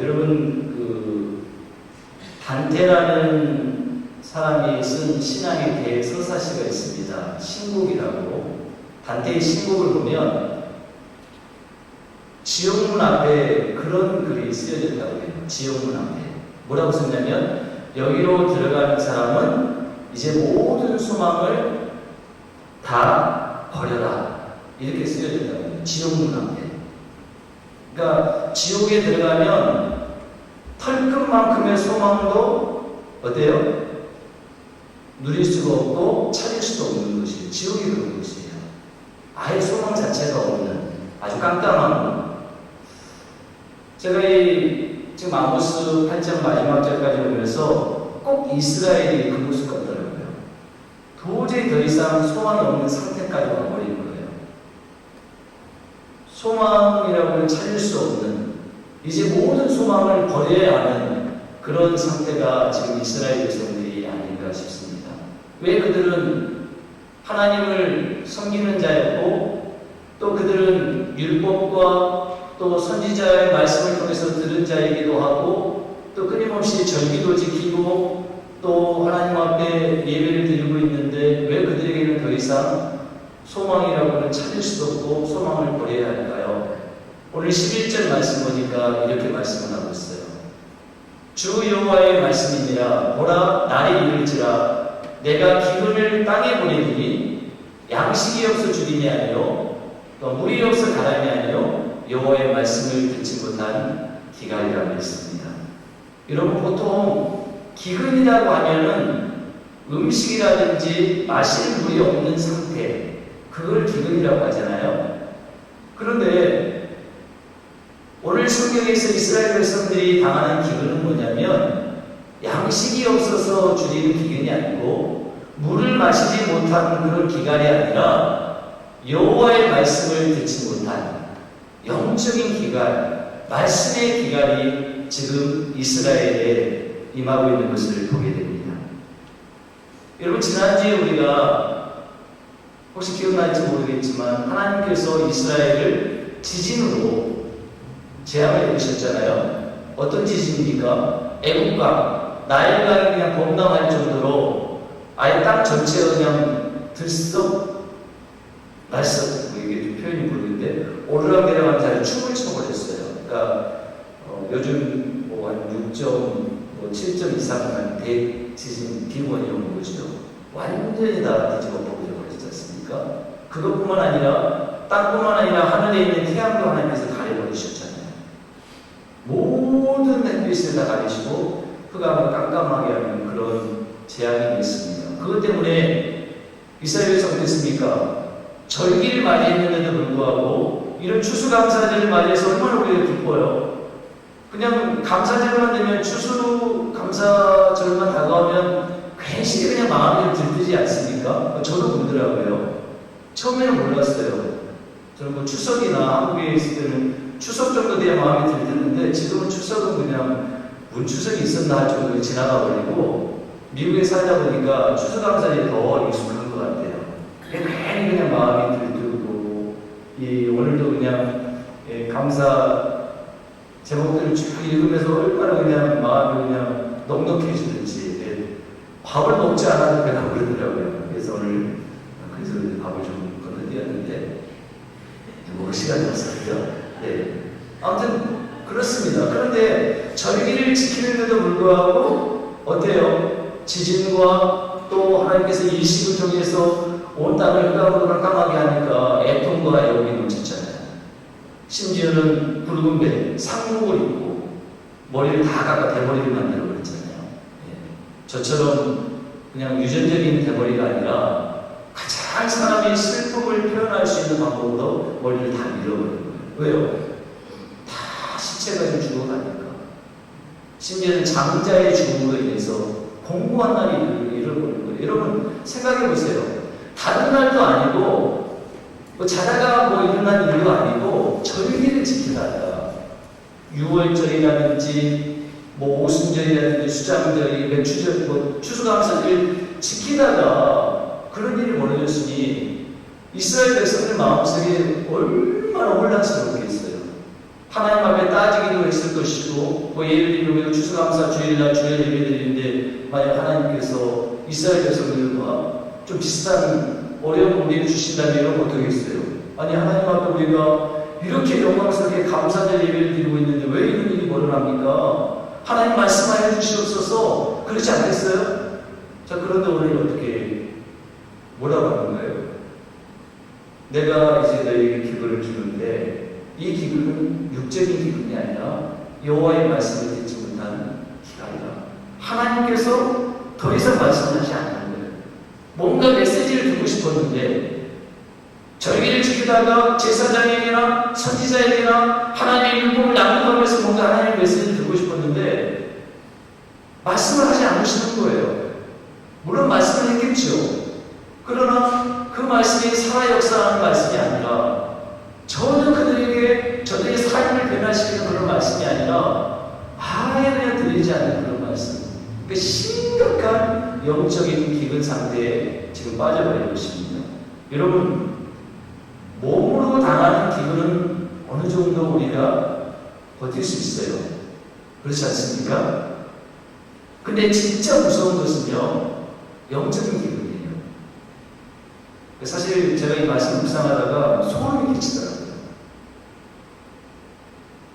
여러분 단테라는 사람이 쓴 신앙의 대서사시가 있습니다. 신곡이라고. 단테의 신곡을 보면 지옥문 앞에 그런 글이 쓰여졌다고 해요. 지옥문 앞에 뭐라고 썼냐면, 여기로 들어가는 사람은 이제 모든 소망을 다 버려라, 이렇게 쓰여졌다고 해요. 지옥문 앞에. 그러니까 지옥에 들어가면 털끝만큼의 소망도 어때요? 누릴 수가 없고 찾을 수도 없는 것이에요. 지옥이 그런 것이에요. 아예 소망 자체가 없는 아주 깜깜한 것. 제가 지금 아모스 8장 마지막 절까지 보면서 꼭 이스라엘이 그 모습 같더라고요. 도저히 더 이상 소망이 없는 상태까지 와버린 거예요. 소망이라고는 찾을 수 없는, 이제 모든 소망을 버려야 하는 그런 상태가 지금 이스라엘 백성들이 아닌가 싶습니다. 왜? 그들은 하나님을 섬기는 자였고, 또 그들은 율법과 또 선지자의 말씀을 통해서 들은 자이기도 하고, 또 끊임없이 절기도 지키고 또 하나님 앞에 예배를 드리고 있는데, 왜 그들에게는 더 이상 소망이라고는 찾을 수도 없고 소망을 버려야 할까요? 오늘 11절 말씀 보니까 이렇게 말씀을 하고 있어요. 주 여호와의 말씀이니라. 보라, 날이 이를지라 내가 기근을 땅에 보내리니 양식이 없어 죽임이 아니요 또 물이 없어 가람이 아니요 여호와의 말씀을 듣지 못한 기갈이라고 했습니다. 여러분, 보통 기근이라고 하면은 음식이라든지 마실 물이 없는 상태, 그걸 기근이라고 하잖아요. 그런데 오늘 성경에서 이스라엘 백성들이 당하는 기근은 뭐냐면, 양식이 없어서 주리는 기근이 아니고 물을 마시지 못한 그런 기갈이 아니라 여호와의 말씀을 듣지 못한 영적인 기갈, 말씀의 기갈이 지금 이스라엘에 임하고 있는 것을 보게 됩니다. 여러분, 지난주에 우리가 혹시 기억날지 모르겠지만 하나님께서 이스라엘을 지진으로 재앙을 입으셨잖아요. 어떤 지진입니까? 애국강, 나일강이 그냥 범람할 정도로 아예 땅 전체가 그냥 들썩 날썩, 이게 좀 표현이 모르겠는데 오르락내리락 하면서 춤을 춰버렸어요. 그러니까 요즘 한 6.7점 이상만 대지진 기원이 오는 거죠. 완전히 다 뒤집어 버리지 않습니까? 그것뿐만 아니라 땅뿐만 아니라 하늘에 있는 태양도 하나님께서 가려버리셨잖아요. 모든 햇빛을 다 가리시고 흑암을 깜깜하게 하는 그런 재앙이 있습니다. 그것 때문에 이스라엘 백성 어땠습니까? 절기를 맞이했는데도 불구하고 이런 추수감사절을 맞이해서 얼마나 우리가 기뻐요. 그냥 감사절만 되면, 추수감사절만 다가오면 괜시리 그냥 마음이 들뜨지 않습니까? 저도 그러더라고요. 처음에는 몰랐어요. 저는 추석이나 한국에 있을 때는 추석 정도 돼야 마음이 들뜨는데, 지금은 추석은 그냥 문추석이 있었나 할 정도로 지나가 버리고, 미국에 살다 보니까 추수감사절이 더 익숙한 것 같아요. 괜히 그냥 마음이 들뜨고, 오늘도 그냥 감사 제목들을 쭉 읽으면서 얼마나 그냥 마음이 그냥 넉넉해지는지, 밥을 먹지 않아도 그냥 그러더라고요. 그래서 오늘 밥을 좀 건너뛰었는데 먹을 시간이 없었죠. 아무튼 그렇습니다. 그런데 절기를 지키는데도 불구하고 어때요? 지진과 또 하나님께서 일식을 통해서 온 땅을 흑암으로 깜깜하게 하니까 애통과 애곡이 넘쳤잖아요. 심지어는 붉은 배, 상복을 입고 머리를 다 깎아 대머리를 만들어 버렸잖아요. 저처럼 그냥 유전적인 대머리가 아니라 가장 사람이 슬픔을 표현할 수 있는 방법으로 머리를 다 밀어버린 거예요. 왜요? 다 시체가 좀 죽어가니까. 심지어는 장자의 죽음으로 인해서 공고한 날이 잃어버린 거예요. 여러분 생각해 보세요. 다른 날도 아니고 자다가 일어난 일도 아니고 절기를 지키다가 6월절이라든지 오순절이라든지 수장절이 맥추절, 추수감사절 지키다가 그런 일이 벌어졌으니 이스라엘 백성들 마음속에 얼마나 혼란스럽겠어요. 하나님 앞에 따지기도 했을 것이고, 뭐 예를 들면 우리가 추수감사 주일날 주일 예배드리는데 만약 하나님께서 이스라엘 백성들과 좀 비슷한 어려운 문제를 주신다면 어떻게 했어요? 아니 하나님 앞에 우리가 이렇게 영광스럽게 감사절 예배를 드리고 있는데 왜 이런 일이 벌어납니까? 하나님 말씀하여 주시옵소서. 그렇지 않겠어요? 자, 그런데 오늘 어떻게 뭐라고 하는 거예요? 내가 이제 너에게 기근을 주는데 이 기근은 육적인 기근이 아니라 여호와의 말씀을 듣지 못한 기간이다. 하나님께서 더 이상 말씀하지 않는 거예요. 뭔가 메시지를 듣고 싶었는데 절기를 지키다가 제사장에게나 선지자에게나 하나님의 율법을 낭독하면서 뭔가 하나님의 메시지를 듣고 싶었는데 말씀을 하지 않으시는 거예요. 물론 말씀을 했겠죠. 그러나 그 말씀이 살아 역사하는 말씀이 아니라 전혀 그들에게 저들의 삶을 변화시키는 그런 말씀이 아니라 아예 그냥 들리지 않는 그런 말씀. 그러니까 심각한 영적인 기근 상태에 지금 빠져버리고 있습니다. 여러분, 몸으로 당하는 기근은 어느 정도 우리가 버틸 수 있어요. 그렇지 않습니까? 근데 진짜 무서운 것은요, 영적인 기근이에요. 사실 제가 이 말씀 묵상하다가 소름이 끼치더라고요.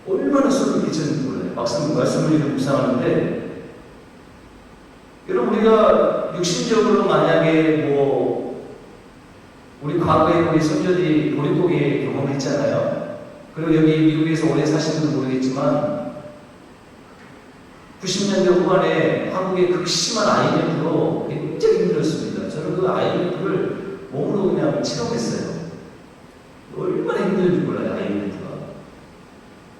얼마나 소름이 끼쳤는지 몰라요. 말씀을 이렇게 묵상하는데, 여러분, 우리가 육신적으로 만약에 우리 과거에 우리 선조들이 보릿고개 경험했잖아요. 그리고 여기 미국에서 오래 사시는지도 모르겠지만 90년대 후반에 한국의 극심한 IMF로 굉장히 힘들었습니다. 저는 그 IMF를 몸으로 그냥 체험했어요. 얼마나 힘든지 몰라요, IMF가.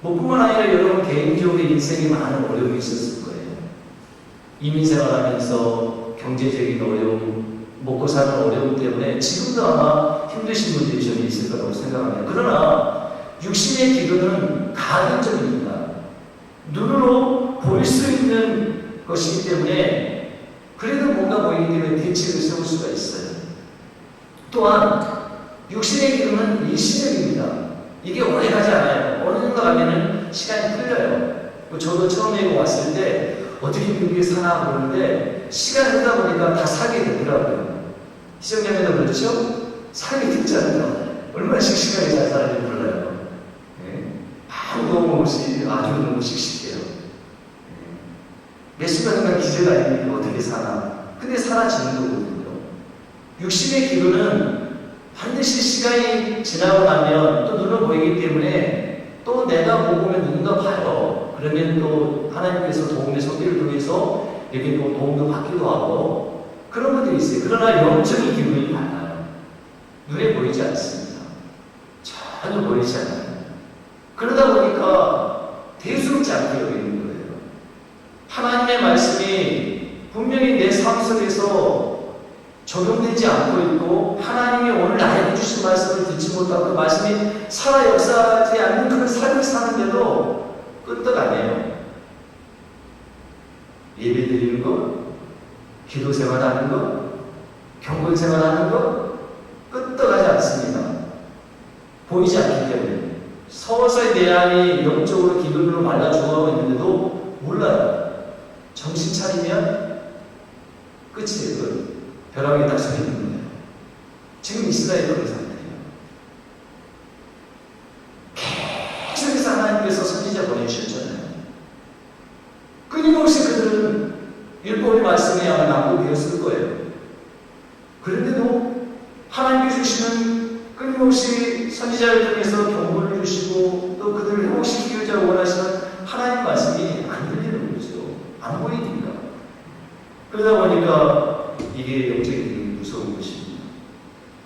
뿐만 아니라 여러분 개인적으로 인생에 많은 어려움이 있었을 거예요. 이민 생활하면서 경제적인 어려움, 먹고 사는 어려움 때문에 지금도 아마 힘드신 분들이 좀 있을 거라고 생각합니다. 그러나 육신의 기근은 가능적입니다. 눈으로 볼 수 있는 것이기 때문에 그래도 뭔가 보이기 때문에 대책을 세울 수가 있어요. 또한 육신의 기근은 일시적입니다. 이게 오래 가지 않아요. 어느 정도 가면은 시간이 풀려요. 저도 처음에 이거 왔을 때 어떻게 미국에 사나 보는데 시간이 흐르다 보니까 다 살게 되더라고요. 시청자님도 그렇죠? 살게 됐잖아요. 얼마나 씩씩하게 잘 살았는지 몰라요. 네? 아무 도움 없이 아주 너무 씩씩해요. 네? 몇 시간인가 기재가 아니니까 어떻게 사나. 근데 사라지는 거거든요. 육신의 기분은 반드시 시간이 지나고 나면 또 눈으로 보이기 때문에 또 내가 보면 누군가 봐요. 그러면 또 하나님께서 도움의 손길을 통해서 이렇게 또 도움도 받기도 하고 그런 분들이 있어요. 그러나 영적인 기분이 많아요. 눈에 보이지 않습니다. 전혀 보이지 않아요. 그러다 보니까 대수롭지 않게 여기는 거예요. 하나님의 말씀이 분명히 내 삶 속에서 적용되지 않고 있고 하나님이 오늘 나에게 주신 말씀을 듣지 못하고 그 말씀이 살아 역사하지 않는 그런 삶을 사는데도 끄떡 안 해요. 예배 드리는 것, 기도 생활하는 것, 경건 생활하는 것 끄떡하지 않습니다. 보이지 않기 때문에 서서히 내 안이 영적으로 기근으로 말라 죽어가고 있는데도 몰라요. 정신 차리면 끝이에요. 벼락이 딱 서 있는 거예요. 지금 이스라엘 그런 상태예요. 계속해서 하나님께서 선지자 보내주셨잖아요. 끊임없이 그들은 율법의 말씀에 아마 낭독되었을 거예요. 그런데도 하나님께 주시는 끊임없이 선지자를 통해서 경고를 주시고 또 그들을 회복시키고자 원하시는 하나님 말씀이 안 들리는 거죠. 안 보이니까. 그러다 보니까 이게 영적인 무서운 것입니다.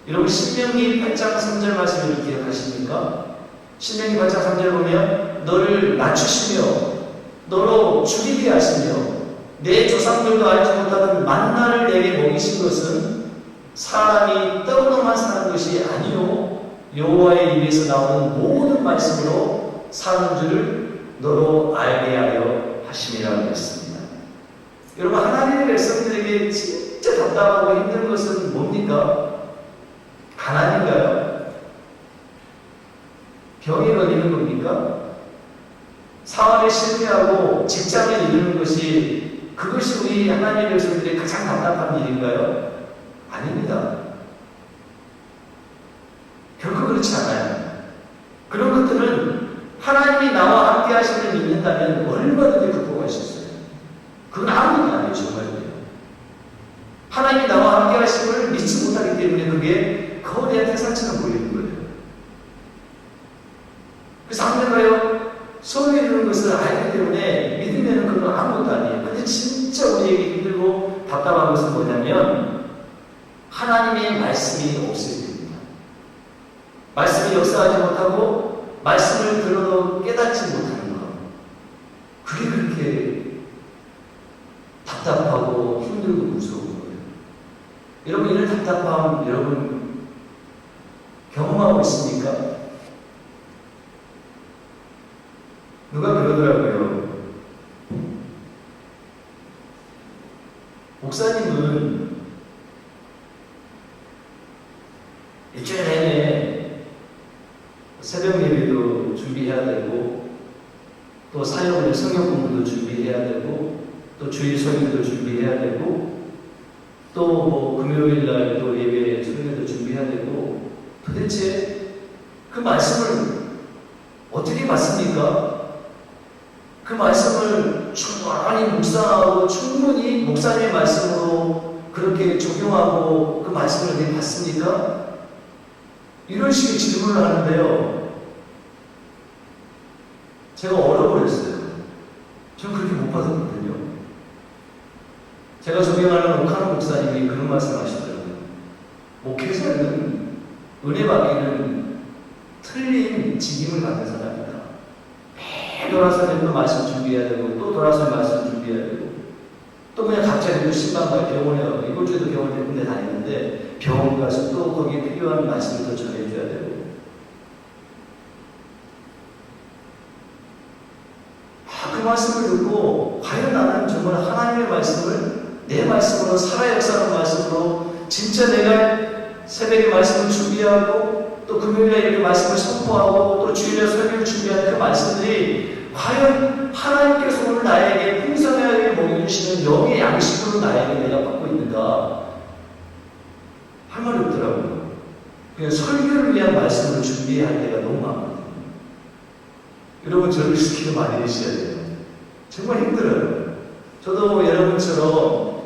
여러분 신명기 8장 3절 말씀을 기억하십니까? 신명기 8장 3절 보면 너를 낮추시며 너로 죽이게 하시며 내 조상들도 알지 못하던 만나를 내게 먹이신 것은 사람이 떡으로만 사는 것이 아니요 여호와의 입에서 나오는 모든 말씀으로 사는 줄 너로 알게 하려 하심이라고 했습니다. 여러분 하나님의 백성들에게 진짜 답답하고 힘든 것은 뭡니까? 가난인가요? 병이 걸리는 겁니까? 하고 직장을 이루는 것이 그것이 우리 하나님의 백성들의 가장 답답한 일인가요? 아닙니다. 결코 그렇지 않아요. 그런 것들은 하나님이 나와 함께 하심을 믿는다면 얼마든지 극복할 수 있어요. 그건 아무것도 아니에요. 정말로요. 하나님이 나와 함께 하심을 믿지 못하기 때문에 그게 거대한 태산처럼 보이는 거예요. 그래서 안되나요? 소원이 이루는 것을 알기 때문에 믿으면 그건 아무것도 아니에요. 근데 진짜 우리에게 힘들고 답답한 것은 뭐냐면 하나님의 말씀이 없을 때입니다. 말씀이 역사하지 못하고 말씀을 들어도 깨닫지 못하는 것. 그게 그렇게 답답하고 힘들고 무서운 거예요. 여러분 이런 답답함 여러분 경험하고 있습니까? 누가 그러더라고요. 목사님은 일주일 내내 새벽 예배도 준비해야 되고 또 사역을 성경 공부도 준비해야 되고 또 주일 설교도 준비해야 되고 또 뭐 금요일 날 또 예배 설교도 준비해야 되고 도대체 그 말씀을 어떻게 받습니까? 그 말씀을 충분히 묵상하고 충분히 목사님의 말씀으로 그렇게 적용하고 그 말씀을 어떻게 받습니까? 이런 식의 질문을 하는데요. 제가 얼어버렸어요. 저는 그렇게 못 받았거든요. 제가 존경하는 옥하는 목사님이 그런 말씀 하시더라고요. 목회자는 은혜 받기는 틀린 직임을 받는 사람이다. 매일 돌아서 또 말씀 준비해야 되고 또 돌아서 말씀 준비해야 되고 또 그냥 갑자기 또 신방과 병원에 가고 이번 주에도 병원에 군대 다니는데 병원 가서 또 거기에 필요한 말씀을 더 전해줘야 되고 그 말씀을 듣고 과연 나는 정말 하나님의 말씀을 내 말씀으로 살아 역사하는 말씀으로 진짜 내가 새벽에 말씀을 준비하고 또 금요일에 이렇게 말씀을 선포하고 또 주일에 설교를 준비하는 그 말씀들이 과연 하나님께서 오늘 나에게 풍성하게 먹여주시는 영의 양식으로 나에게 내가 받고 있는가 할 말이 없더라고요. 그냥 설교를 위한 말씀을 준비할 때가 너무 많거든요. 여러분 저를 시키는 많이 해주셔야 돼요. 정말 힘들어요. 저도 여러분처럼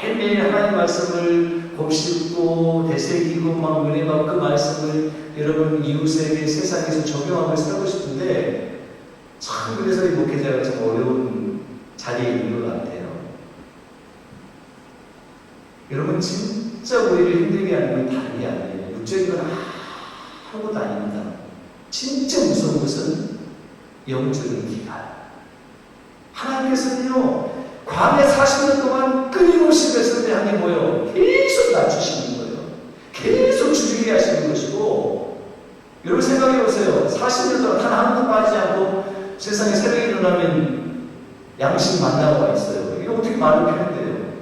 매일매일 하나님 말씀을 곱씹고 되새기고 막 은혜 받고 그 말씀을 여러분 이웃에게 세상에서 적용하고 살고 싶은데 참 그래서 이 목회자가 참 어려운 자리에 있는 것 같아요. 여러분 진짜 우리를 힘들게 하는 건 다른 게 아니에요. 육적인 건 아무것도 아닙니다. 진짜 무서운 것은 영적인 기간. 하나님께서는요 광야 40년 동안 끊임없이 백성들 향해 모여 계속 낮추시는 거예요. 계속 죽이게 하시는 것이고 여러분 생각해 보세요. 40년 동안 단 한 번도 빠지지 않고 세상에 새벽에 일어나면 양식 만나고 있어요. 이거 어떻게 말을 표현돼요?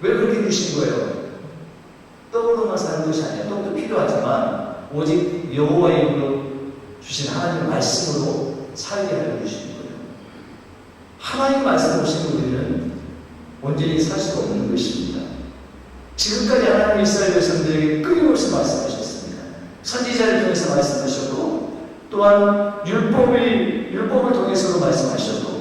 왜 그렇게 주신 거예요? 떡으로만 사는 것이 아니라 떡도 필요하지만 오직 여호와의 이름으로 주신 하나님의 말씀으로 살게 하여 주시는 거예요. 하나님 말씀 없이 우리는 온전히 살 수가 없는 것입니다. 지금까지 하나님 이스라엘 백성들에게 끊임없이 말씀하셨습니다. 선지자를 통해서 말씀하셨고 또한 율법을 통해서도 말씀하셨고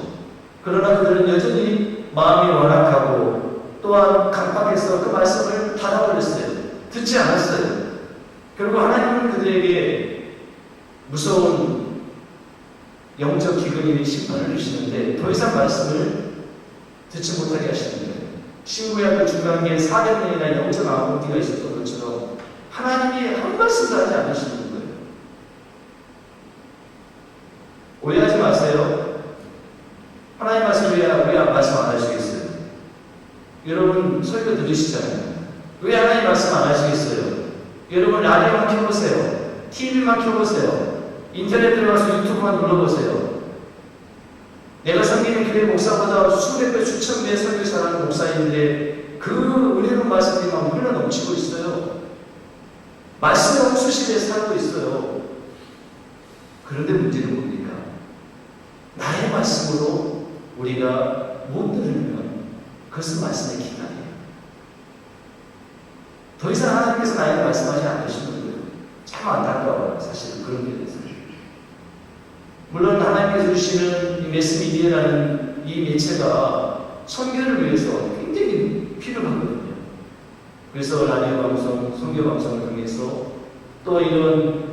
그러나 그들은 여전히 마음이 완악하고 또한 강팍해서 그 말씀을 닫아버렸어요. 듣지 않았어요. 결국 하나님은 그들에게 무서운 영적 기근이 심판을 주시는데 더 이상 말씀을 듣지 못하게 하시는 거예요. 신구약의 중간기에 400년이나 영적 암흑기가 있었던 것처럼 하나님이 한 말씀도 하지 않으시는 거예요. 오해하지 마세요. 하나님 말씀 왜 말씀 안 하시겠어요? 여러분 설교 들으시잖아요. 왜 하나님 말씀 안 하시겠어요? 여러분 라디오만 켜보세요. TV만 켜보세요. 인터넷 들어가서 유튜브만 눌러보세요. 내가 섬기는 교회 목사보다 수백 배, 수천 배 설교 잘하는 목사인데 그 은혜로운 말씀이 막 흘러 넘치고 있어요. 말씀을 수십에 살고 있어요. 그런데 문제는 뭡니까? 나의 말씀으로 우리가 못 들으면 그것은 말씀의 기간이에요. 더 이상 하나님께서 나에게 말씀하지 않으시는 거예요. 참 안타까워요. 사실은 그런 게 대해서. 물론 하나님께서 주시는 이 매스미디어라는 이 매체가 선교를 위해서 굉장히 필요하거든요. 그래서 라디오 방송, 선교 방송을 통해서 또 이런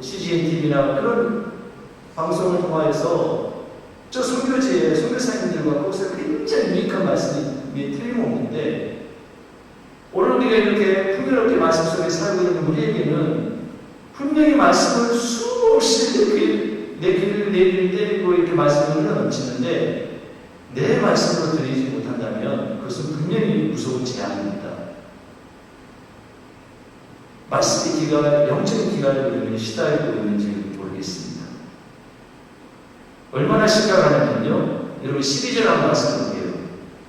CGN TV나 그런 방송을 통하여서 저 선교지의 선교사님들과 거기서 굉장히 유익한 말씀이 틀림없는데 오늘 우리가 이렇게 풍요롭게 말씀 속에 살고 있는 우리에게는 분명히 말씀을 수없이 이렇게 내 귀를 때리고 이렇게 말씀을 흘러넘치는데 내 말씀으로 드리지 못한다면 그것은 분명히 무서운 재앙입니다. 말씀의 기가 영적인 기간을 우리는 시달리고 있는지 모르겠습니다. 얼마나 심각하냐면요. 여러분 12절 한번 말씀드릴게요.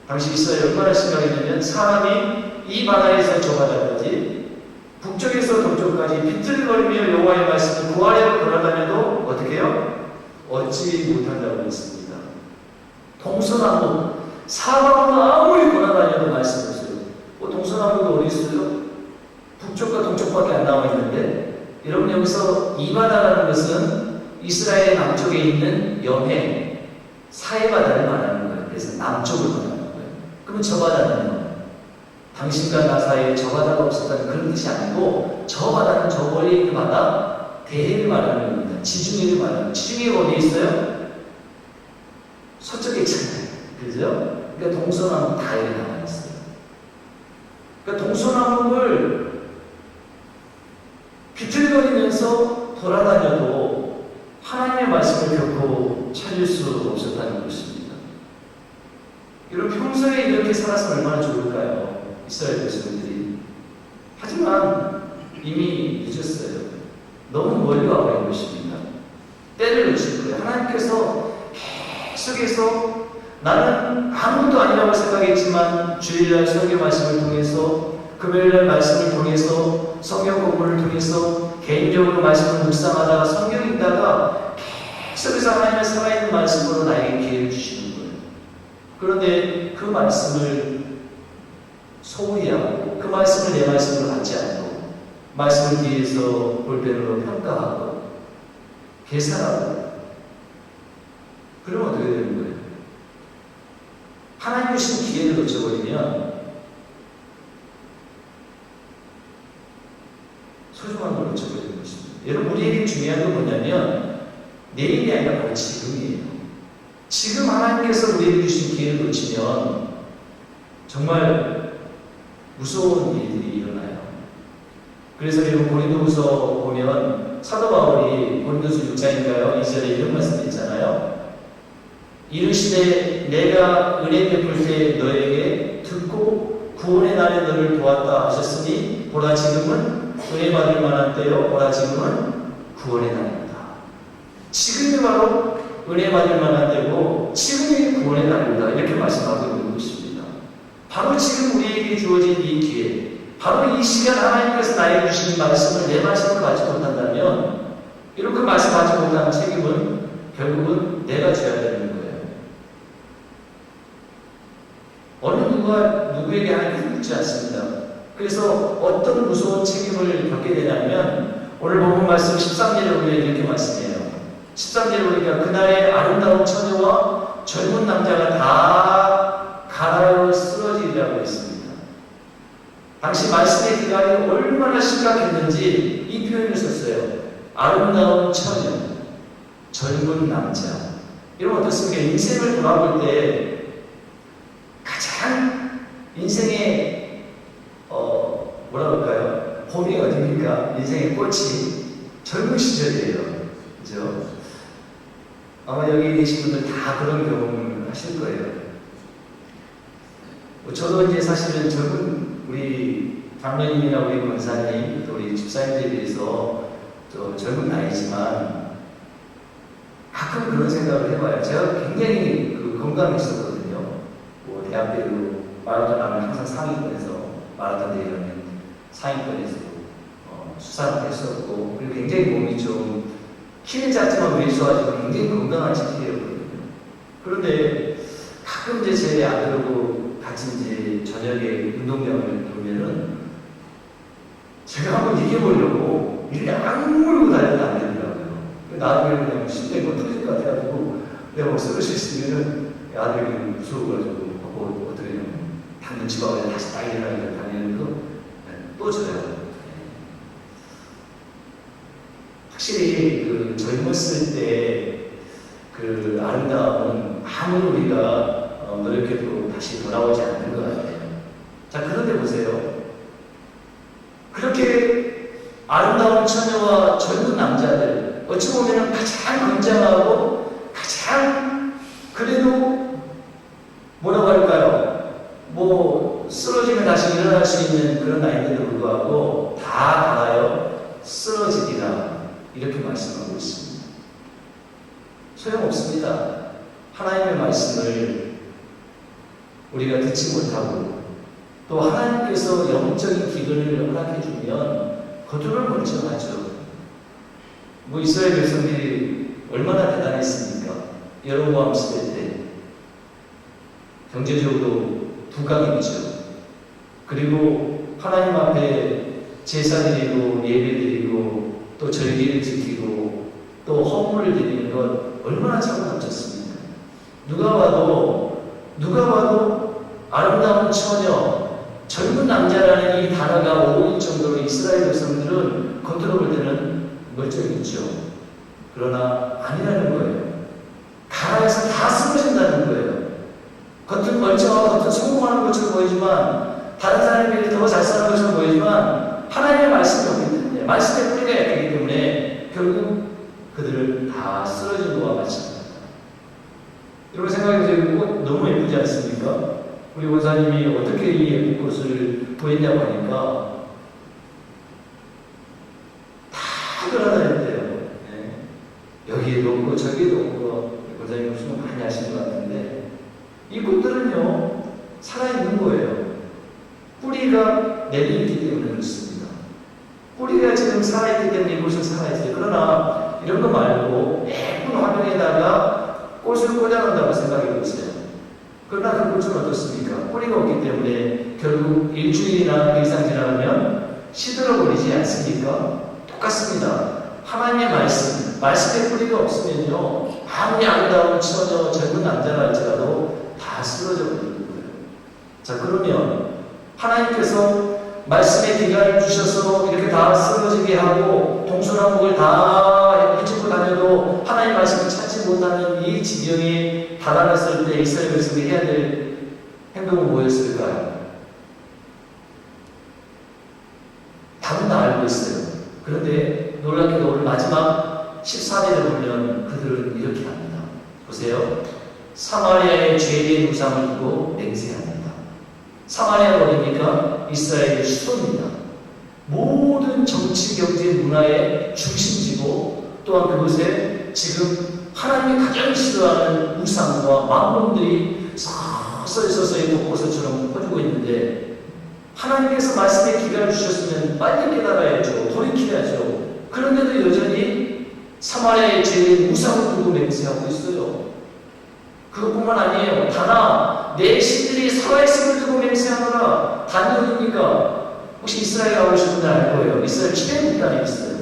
당시 이스라엘 얼마나 심각했냐면 사람이 이 바다에서 저 바다까지 북쪽에서 동쪽까지 비틀거리며 여호와의 말씀을 구하려고 돌아다녀도 어떻게 해요? 얻지 못한다고 했습니다. 동서남북 사방으로 아무리 돌아다녀도 말씀이 없어요. 동서남북도 어디 있어요? 북쪽과 동쪽밖에 안 나와 있는데 여러분 여기서 이 바다라는 것은 이스라엘 남쪽에 있는 여해 사해바다를 말하는 거예요. 그래서 남쪽을 말하는 거예요. 그러면 저 바다는 당신과 나 사이에 저 바다가 없었다는 그런 뜻이 아니고 저 바다는 저 멀리 있는 바다 대해를 말하는 겁니다. 지중해를 말하는 거예요. 지중해가 어디에 있어요? 서쪽에 있잖아요. 그죠? 그러니까 동서남북 다 여기 나와 있어요. 그러니까 동서남북을 비틀거리면서 돌아다녀도 하나님의 말씀을 결코 찾을 수 없었다는 것입니다. 여러분 평소에 이렇게 살아서 얼마나 좋을까요? 이스라엘 백성들이. 하지만 이미 늦었어요. 너무 멀리 와버린 것입니다. 때를 놓칠 거예요. 하나님께서 계속해서 나는 아무것도 아니라고 생각했지만 주일날 설교 말씀을 통해서 금요일날 말씀을 통해서 성경 공부를 통해서 개인적으로 말씀을 묵상하다가 성경 읽다가 계속해서 하나님의 살아있는 말씀으로 나에게 기회를 주시는 거예요. 그런데 그 말씀을 소홀히 하고 그 말씀을 내 말씀으로 받지 않고 말씀을 뒤에서 볼펜으로 평가하고 계산하고 그러면 어떻게 되는 거예요? 하나님 주신 기회를 놓쳐버리면 소중한 걸 놓쳐버리는 것입니다. 여러분 우리에게 중요한 건 뭐냐면 내일이 아니라 바로 지금이에요. 지금 하나님께서 우리에게 주신 기회를 놓치면 정말 무서운 일들이 일어나요. 그래서 여러분 고린도후서 보면 사도 바울이 고린도서 6장인가요? 2절에 이런 말씀이 있잖아요. 이르시되 내가 은혜 베풀 때 너에게 듣고 구원의 날에 너를 도왔다 하셨으니 보라 지금은 은혜 받을 만한 때요 보라 지금은 구원의 날입니다. 지금이 바로 은혜 받을 만한 때고 지금이 구원의 날입니다. 이렇게 말씀하고 있는 것입니다. 바로 지금 우리에게 주어진 이 기회, 바로 이 시간 하나님께서 나에게 주신 말씀을 내 말씀을 받지 못한다면 이렇게 말씀하지 못하는 책임은 결국은 내가 져야 되는 거예요. 어느 누구에게 하나님이 묻지 않습니다. 그래서 어떤 무서운 책임을 받게 되냐면 오늘 본문 말씀 13절에 보면 이렇게 말씀해요. 13절에 보니까 그날의 아름다운 처녀와 젊은 남자가 다 갈아여 쓰러지리라고 했습니다. 당시 말씀의 기간이 얼마나 심각했는지 이 표현을 썼어요. 아름다운 처녀, 젊은 남자. 이러면 어떻습니까? 인생을 돌아볼 때 가장 인생의 뭐라 그럴까요? 봄이 어딥니까? 인생의 꽃이 젊은 시절이에요. 그죠? 아마 여기 계신 분들 다 그런 경험을 하실 거예요. 저도 이제 사실은 젊은 우리 장로님이나 우리 권사님, 또 우리 집사님들에 비해서 젊은 나이지만 가끔 그런 생각을 해봐요. 제가 굉장히 건강했었거든요. 뭐 대학 때도 마라톤 하면 항상 상위권에서 마라톤 대회하면 상위권에서 수상을 했었고 그리고 굉장히 몸이 좀 키는 작지만 웨이트 좋아지고 굉장히 건강한 체질이었거든요. 그런데 가끔 이제 제 아들하고 같이 이제 저녁에 운동장을 보면은 제가 한번 이겨보려고 이렇게 악물고 다니는 안 되더라고요. 나중에 그냥 심장이 뭐 터질 것 같아가지고 내가 뭐 쓰러질 수 있으면은 아들이 무서워가지고 어떻게 하냐면 당근 집어가지고 다시 딱 일어나게 다니는 거 또 져요. 확실히 그 젊었을 때 그 아름다움은 아무리 우리가 노력해도 다시 돌아오지 않는 것 같아요. 자, 그런데 보세요. 그렇게 아름다운 처녀와 젊은 남자들, 어찌 보면 가장 건장하고 가장 그래도 뭐라고 할까요? 뭐 쓰러지면 다시 일어날 수 있는 그런 나이인데도 불구하고 다 가요 쓰러지리라 이렇게 말씀하고 있습니다. 소용없습니다. 하나님의 말씀을 우리가 듣지 못하고 또 하나님께서 영적인 기근을 허락해 주면 거두를 멀쩡하죠. 뭐 이스라엘 백성들이 얼마나 대단했습니까? 여로보암 시대 때 경제적으로 부강했죠. 그리고 하나님 앞에 제사 드리고 예배 드리고 또 절기를 지키고 또 헌물을 드리는 것 얼마나 참 넘쳤습니까? 누가 봐도 아름다운 처녀, 젊은 남자라는 이 단어가 어울릴 정도로 이스라엘 백성들은 겉으로 볼 때는 멀쩡했죠. 그러나 아니라는 거예요. 가라에서 다 쓰러진다는 거예요. 겉은 멀쩡하고 겉은 성공하는 것처럼 보이지만 다른 사람에 비해 더 잘 사는 것처럼 보이지만 하나님의 말씀이 없기 때문에 말씀의 뿌리가 약하기 때문에 결국 그들을 다 쓰러진 것과 마찬가지입니다. 여러분 생각해보세요. 너무 예쁘지 않습니까? 우리 원사님이 어떻게 이 예쁜 꽃을 보였냐고 하니까 다 돌아다녔대요. 네. 여기에도 없고 저기에도 없고 원사님 무슨 많이 아시는 것 같은데 이 꽃들은요 살아있는 거예요. 뿌리가 내려있기 때문에 그렇습니다. 뿌리가 지금 살아있기 때문에 이곳은 살아있어요. 그러나 이런 거 말고 예쁜 화병에다가 꽃을 꽂아놓는다고 생각해 보세요. 그러나 그 꽃은 어떻습니까? 뿌리가 없기 때문에 결국 일주일이나 그 이상 지나면 시들어버리지 않습니까? 똑같습니다. 하나님의 말씀의 뿌리가 없으면요 아무리 아름다운 처녀, 젊은 남자라 할지라도 다 쓰러져 버리는 거예요. 자, 그러면 하나님께서 말씀의 기간을 주셔서 이렇게 다 쓰러지게 하고 동서남북을 다 헤치고 다녀도 하나님의 말씀을 찾지 못하는 이 지경에 달아났을 때 이스라엘 백성이 해야 될 행동은 뭐였을까요? 답은 다 알고 있어요. 그런데 놀랍게도 오늘 마지막 14절을 보면 그들은 이렇게 합니다. 보세요. 사마리아의 죄된 우상을 두고 맹세합니다. 사마리아가 어디입니까? 이스라엘의 수도입니다. 모든 정치, 경제, 문화의 중심지고 또한 그곳에 지금 하나님이 가장 싫어하는 우상과 만몬들이 서서히 독버섯처럼 퍼지고 있는데 하나님께서 말씀의 기회를 주셨으면 빨리 깨달아야죠. 돌이켜야죠. 그런데도 여전히 사마리아의 죄인 우상을 두고 맹세하고 있어요. 그것뿐만 아니에요. 다나 내 신들이 살아있음을 두고 맹세하노라. 단이 어디입니까? 혹시 이스라엘에 가보신 분들 알 거예요. 이스라엘 지배 국단이 있어요.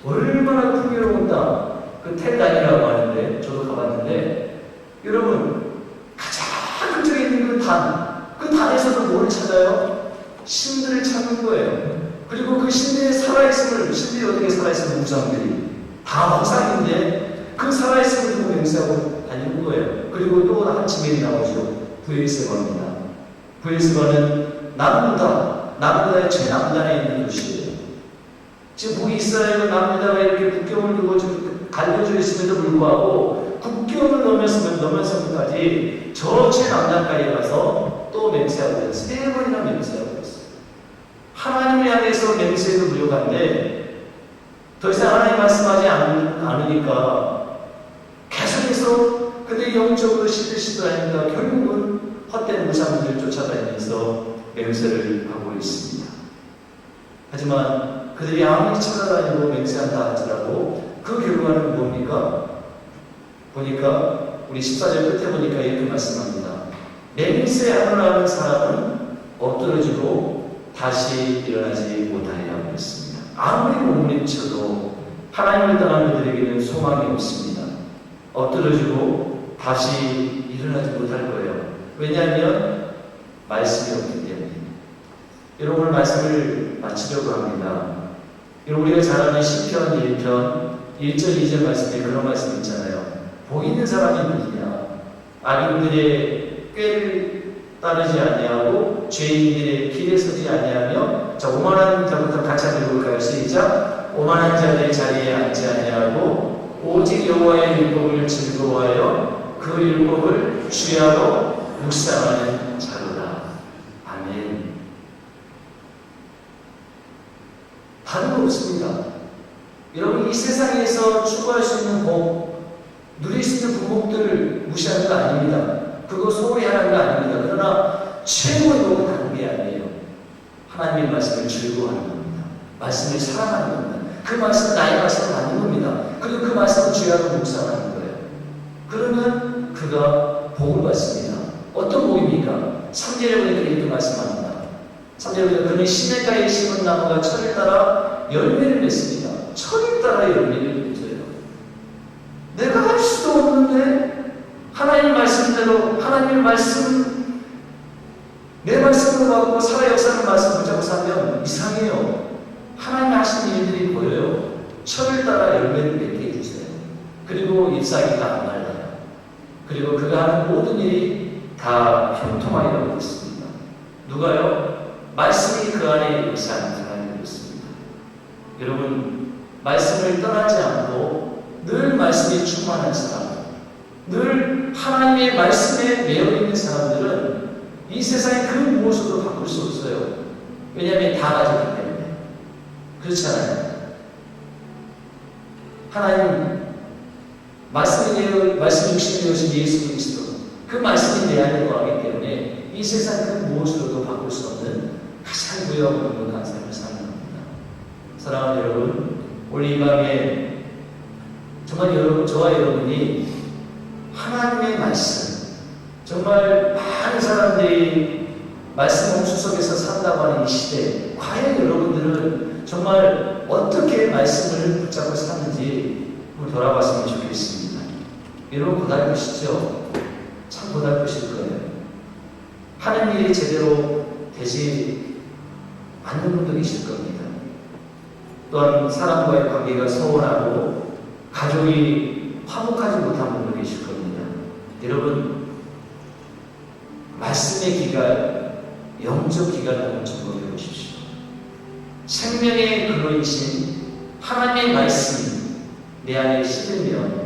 얼마나 풍요로운 땅. 그 텔단이라고 하는데 저도 가봤는데 여러분 가장 그쪽에 있는 그 단에서도 뭘 찾아요? 신들을 찾는 거예요. 그리고 그 신들의 살아있음을 신들이 어떻게 살아있으면 우상들이 다 우상인데 그 살아있음을 두고 맹세하고 다니는 거예요. 그리고 또 한 지명이 나오죠. 부엘세바입니다. 부엘세바는 남유다의 최남단에 있는 도시예요. 지금 북이스라엘과 남유다가 이렇게 국경을 두고 좀 갈려져 있음에도 불구하고 국경을 넘어서까지 저 최남단까지 가서 또 맹세하고 있어요. 3번이나 맹세하고 있어요. 하나님을 향해서 맹세해도 부족한데 더 이상 하나님 말씀하지 않으니까 계속해서 그들이 영적으로 시들시들하니까 결국은 헛된 우상들을 쫓아다니면서 맹세를 하고 있습니다. 하지만 그들이 아무리 찾아다니고 맹세한다 할지라도 그 결과는 뭡니까? 보니까 우리 14절 끝에 보니까 이렇게 말씀합니다. 맹세 하느라는 사람은 엎드러지고 다시 일어나지 못하리라고 했습니다. 아무리 몸부림쳐도 하나님을 떠난 그들에게는 소망이 없습니다. 엎드러지고 다시 일어나지 못할 거예요. 왜냐하면 말씀이 없기 때문에. 여러분, 오늘 말씀을 마치려고 합니다. 여러분, 우리가 잘 아는 시편 1편 1절 2절 말씀에 그런 말씀 있잖아요. 복 있는 사람이 누구냐? 악인들의 꾀를 따르지 아니하고 죄인들의 길에 서지 아니하며, 자, 오만한 자부터 같이 읽어볼까요? 시작. 오만한 자들의 자리에 앉지 아니하고 오직 여호와의 율법을 즐거워하여 그 율법을 주야로 묵상하는 자로다. 아멘. 다른 거 없습니다. 여러분, 이 세상에서 추구할 수 있는 복, 누릴 수 있는 부복들을 무시하는 거 아닙니다. 그거 소홀히 하는 거 아닙니다. 그러나 최고의 복은 다른 게 아니에요. 하나님의 말씀을 즐거워하는 겁니다. 말씀을 사랑하는 겁니다. 그 말씀은 나의 말씀을 받는 겁니다. 그리고 그 말씀을 주야로 묵상하는 거예요. 그러면 그가 복을 받습니다. 어떤 복입니까? 3절에 보니까 이렇게 말씀합니다. 3절에 보니까 그는 시냇가에 심은 나무가 철을 따라 열매를 맺습니다. 철을 따라 열매를 맺어요. 내가 할 수도 없는데 하나님 말씀대로, 하나님의 말씀, 내 말씀으로 받고 살아 역사하는 말씀 붙잡고 살면 이상해요. 하나님 하시는 일들이 보여요. 철을 따라 열매를 맺게 해주세요. 그리고 잎사귀가 안 말라요. 그리고 그가 하는 모든 일이 다 형통하리라고 했습니다. 누가요? 말씀이 그 안에 역사하는 사람이 있습니다. 여러분, 말씀을 떠나지 않고 늘 말씀이 충만한 사람, 늘 하나님의 말씀에 매여있는 사람들은 이 세상의 그 무엇으로도 바꿀 수 없어요. 왜냐하면 다 가졌기 때문에. 그렇잖아요. 하나님 말씀이 육신이 되신 예수 그리스도, 그 말씀이 내 안에 거하기 때문에 이 세상 그 무엇으로도 바꿀 수 없는 가장 부유하고 행복한 삶을 사는 겁니다. 사랑하는 여러분, 오늘 이 밤에 정말 여러분, 저와 여러분이 하나님의 말씀, 정말 많은 사람들이 말씀 홍수 속에서 산다고 하는 이 시대, 과연 여러분들은 정말 어떻게 말씀을 붙잡고 사는지 한번 돌아봤으면 좋겠습니다. 여러분, 고달프시죠? 참 고달프실 거예요. 하는 일이 제대로 되지 않는 분도 계실 겁니다. 또한 사람과의 관계가 소원하고 가족이 화목하지 못한 분도 계실 겁니다. 여러분, 말씀의 기간, 영적 기간을 한번 점검해 보십시오. 생명의 근원이신 하나님의 말씀이 내 안에 심으면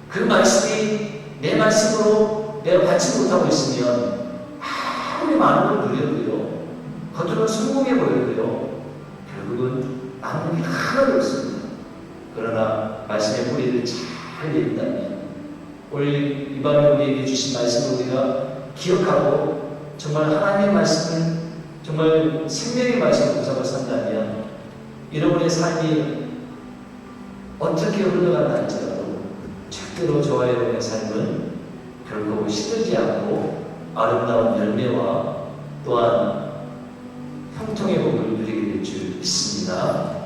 그 말씀이 내 말씀으로 내가 받지 못하고 있으면 아무리 많은 걸 누려도요, 겉으로는 성공해 보여도요, 결국은 남는 게 하나도 없습니다. 그러나 말씀의 뿌리를 잘 내린다면 오늘 이 밤에 우리에게 주신 말씀을 우리가 기억하고 정말 하나님의 말씀을 정말 생명의 말씀을 붙잡아 산다면 여러분의 삶이 어떻게 흘러간다 할지라도 절대로 저와 여러분의 삶은 결국 시들지 않고 아름다운 열매와 또한 형통의 복을 누리게 될 줄 믿습니다.